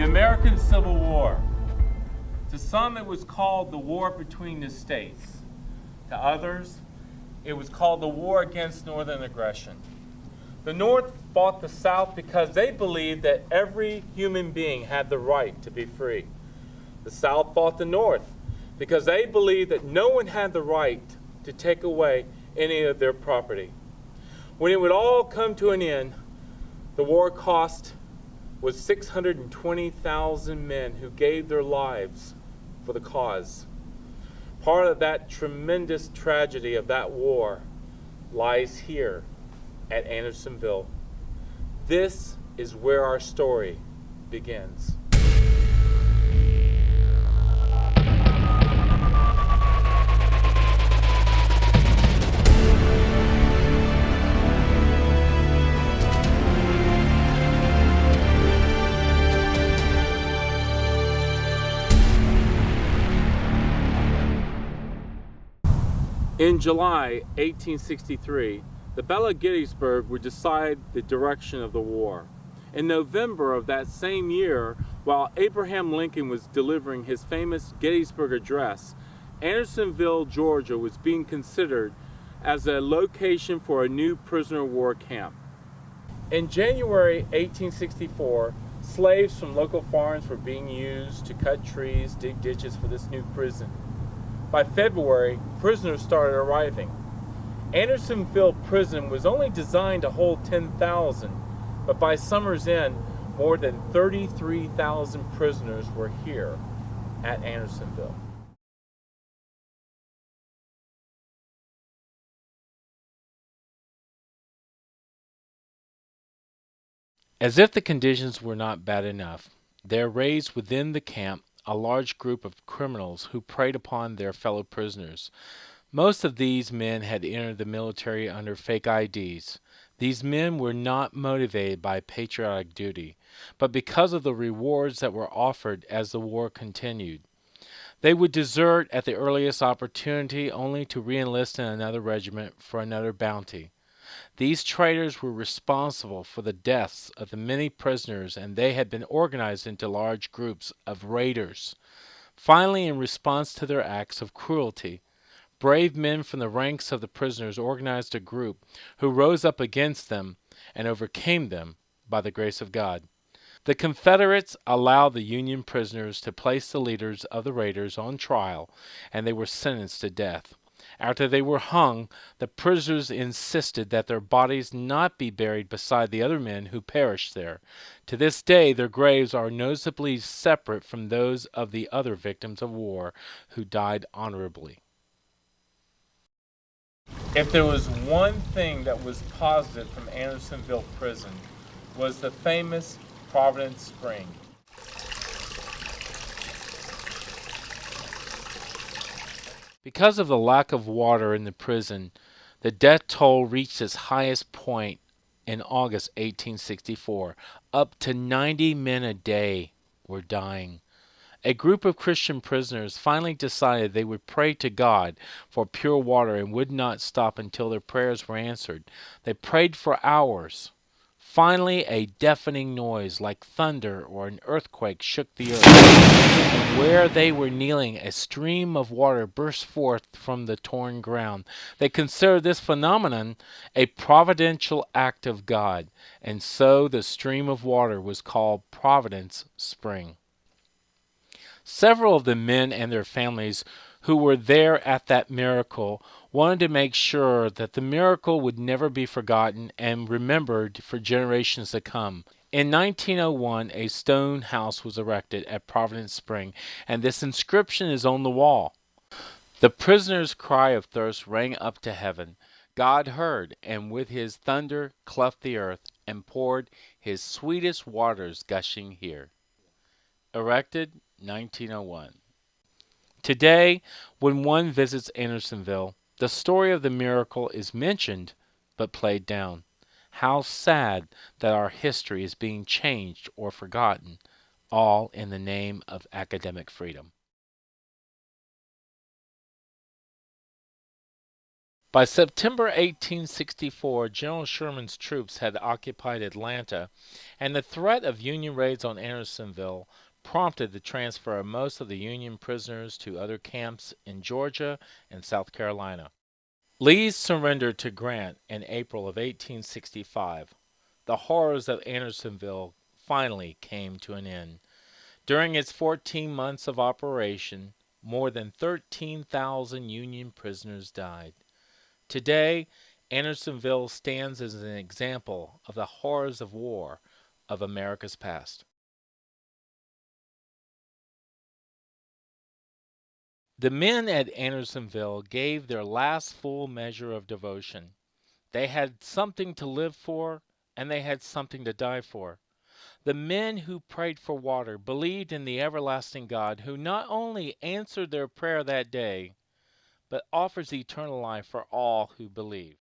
The American Civil War. To some it was called the war between the states. To others, it was called the war against Northern aggression. The North fought the South because they believed that every human being had the right to be free. The South fought the North because they believed that no one had the right to take away any of their property. When it would all come to an end, the war cost was 620,000 men who gave their lives for the cause. Part of that tremendous tragedy of that war lies here at Andersonville. This is where our story begins. In July 1863, the Battle of Gettysburg would decide the direction of the war. In November of that same year, while Abraham Lincoln was delivering his famous Gettysburg Address, Andersonville, Georgia was being considered as a location for a new prisoner of war camp. In January 1864, slaves from local farms were being used to cut trees, dig ditches for this new prison. By February, prisoners started arriving. Andersonville Prison was only designed to hold 10,000, but by summer's end, more than 33,000 prisoners were here at Andersonville. As if the conditions were not bad enough, there raised within the camp a large group of criminals who preyed upon their fellow prisoners. Most of these men had entered the military under fake IDs. These men were not motivated by patriotic duty, but because of the rewards that were offered as the war continued. They would desert at the earliest opportunity only to re-enlist in another regiment for another bounty. These traitors were responsible for the deaths of the many prisoners, and they had been organized into large groups of raiders. Finally, in response to their acts of cruelty, brave men from the ranks of the prisoners organized a group who rose up against them and overcame them by the grace of God. The Confederates allowed the Union prisoners to place the leaders of the raiders on trial, and they were sentenced to death. After they were hung, the prisoners insisted that their bodies not be buried beside the other men who perished there. To this day, their graves are noticeably separate from those of the other victims of war who died honorably. If there was one thing that was positive from Andersonville Prison, was the famous Providence Spring. Because of the lack of water in the prison, the death toll reached its highest point in August 1864. Up to 90 men a day were dying. A group of Christian prisoners finally decided they would pray to God for pure water and would not stop until their prayers were answered. They prayed for hours. Finally, a deafening noise like thunder or an earthquake shook the earth. And where they were kneeling, a stream of water burst forth from the torn ground. They considered this phenomenon a providential act of God, and so the stream of water was called Providence Spring. Several of the men and their families who were there at that miracle wanted to make sure that the miracle would never be forgotten and remembered for generations to come. In 1901, a stone house was erected at Providence Spring, and this inscription is on the wall. The prisoner's cry of thirst rang up to heaven. God heard, and with his thunder cleft the earth, and poured his sweetest waters gushing here. Erected 1901. Today, when one visits Andersonville, the story of the miracle is mentioned but played down. How sad that our history is being changed or forgotten, all in the name of academic freedom. By September 1864, General Sherman's troops had occupied Atlanta, and the threat of Union raids on Andersonville prompted the transfer of most of the Union prisoners to other camps in Georgia and South Carolina. Lee surrendered to Grant in April of 1865. The horrors of Andersonville finally came to an end. During its 14 months of operation, more than 13,000 Union prisoners died. Today, Andersonville stands as an example of the horrors of war of America's past. The men at Andersonville gave their last full measure of devotion. They had something to live for, and they had something to die for. The men who prayed for water believed in the everlasting God who not only answered their prayer that day, but offers eternal life for all who believe.